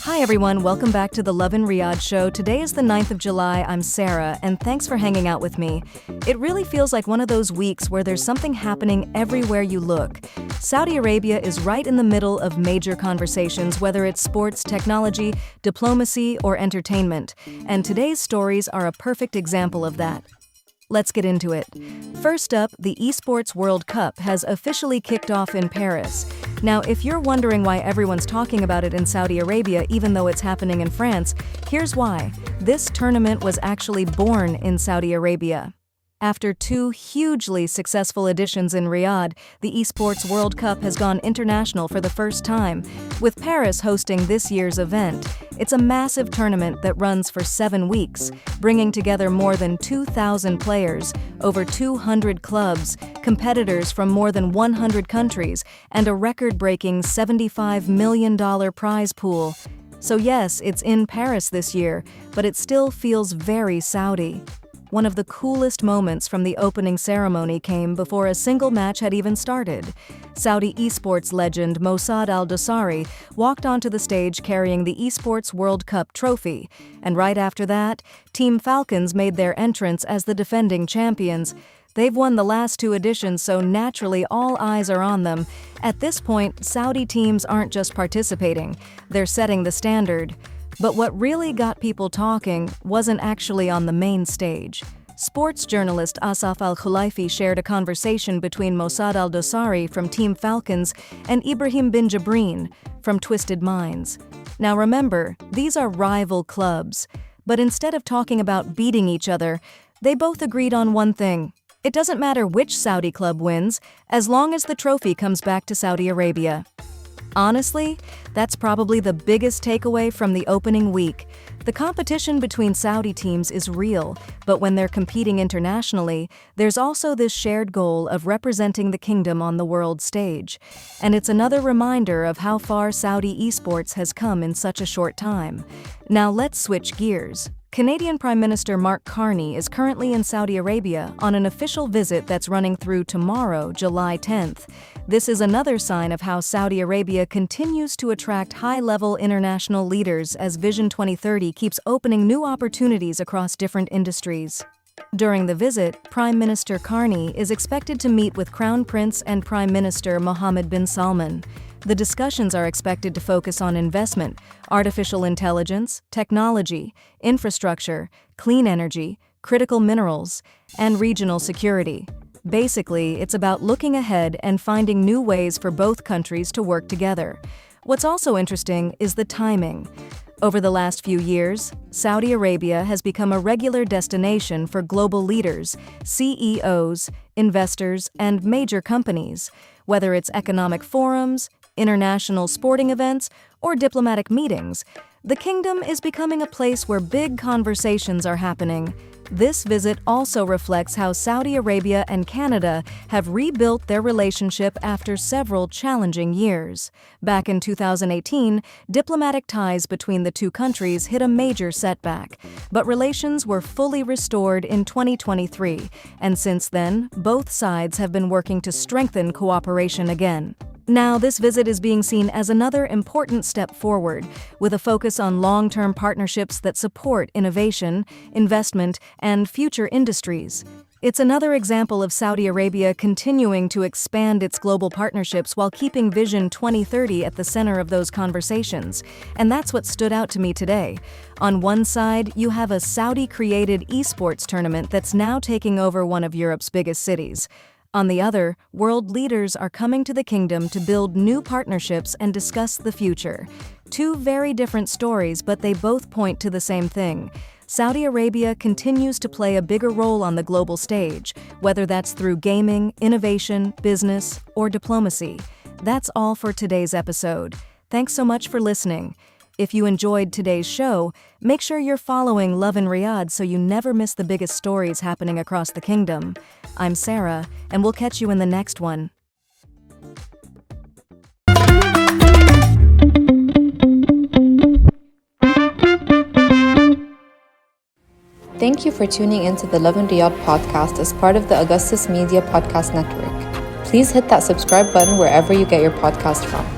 Hi everyone, welcome back to the Lovin Riyadh show. Today is the 9th of July. I'm Sarah, and thanks for hanging out with me. It really feels like one of those weeks where there's something happening everywhere you look. Saudi Arabia is right in the middle of major conversations, whether it's sports, technology, diplomacy, or entertainment. And today's stories are a perfect example of that. Let's get into it. First up, the esports World Cup has officially kicked off in Paris. Now, if you're wondering why everyone's talking about it in Saudi Arabia even though it's happening in France, here's why. This tournament was actually born in Saudi Arabia. After two hugely successful editions in Riyadh, the Esports World Cup has gone international for the first time, with Paris hosting this year's event. It's a massive tournament that runs for 7 weeks, bringing together more than 2,000 players, over 200 clubs, competitors from more than 100 countries, and a record-breaking $75 million prize pool. So yes, it's in Paris this year, but it still feels very Saudi. One of the coolest moments from the opening ceremony came before a single match had even started. Saudi esports legend Mossad Al-Dosari walked onto the stage carrying the Esports World Cup trophy, and right after that, Team Falcons made their entrance as the defending champions. They've won the last 2 editions, so naturally all eyes are on them. At this point, Saudi teams aren't just participating, they're setting the standard. But what really got people talking wasn't actually on the main stage. Sports journalist Asaf Al-Khulaifi shared a conversation between Mossad Al-Dosari from Team Falcons and Ibrahim bin Jabreen from Twisted Minds. Now remember, these are rival clubs, but instead of talking about beating each other, they both agreed on one thing. It doesn't matter which Saudi club wins, as long as the trophy comes back to Saudi Arabia. Honestly, that's probably the biggest takeaway from the opening week. The competition between Saudi teams is real, but when they're competing internationally, there's also this shared goal of representing the kingdom on the world stage. And it's another reminder of how far Saudi esports has come in such a short time. Now let's switch gears. Canadian Prime Minister Mark Carney is currently in Saudi Arabia on an official visit that's running through tomorrow, July 10th. This is another sign of how Saudi Arabia continues to attract high-level international leaders as Vision 2030 keeps opening new opportunities across different industries. During the visit, Prime Minister Carney is expected to meet with Crown Prince and Prime Minister Mohammed bin Salman. The discussions are expected to focus on investment, artificial intelligence, technology, infrastructure, clean energy, critical minerals, and regional security. Basically, it's about looking ahead and finding new ways for both countries to work together. What's also interesting is the timing. Over the last few years, Saudi Arabia has become a regular destination for global leaders, CEOs, investors, and major companies. Whether it's economic forums, international sporting events, or diplomatic meetings, the kingdom is becoming a place where big conversations are happening. This visit also reflects how Saudi Arabia and Canada have rebuilt their relationship after several challenging years. Back in 2018, diplomatic ties between the two countries hit a major setback, but relations were fully restored in 2023, and since then, both sides have been working to strengthen cooperation again. Now, this visit is being seen as another important step forward, with a focus on long-term partnerships that support innovation, investment, and future industries. It's another example of Saudi Arabia continuing to expand its global partnerships while keeping Vision 2030 at the center of those conversations. And that's what stood out to me today. On one side, you have a Saudi-created esports tournament that's now taking over one of Europe's biggest cities. On the other, world leaders are coming to the kingdom to build new partnerships and discuss the future. Two very different stories, but they both point to the same thing. Saudi Arabia continues to play a bigger role on the global stage, whether that's through gaming, innovation, business, or diplomacy. That's all for today's episode. Thanks so much for listening. If you enjoyed today's show, make sure you're following Lovin Riyadh so you never miss the biggest stories happening across the kingdom. I'm Sarah, and we'll catch you in the next one. Thank you for tuning into the Lovin Riyadh podcast as part of the Augustus Media Podcast Network. Please hit that subscribe button wherever you get your podcast from.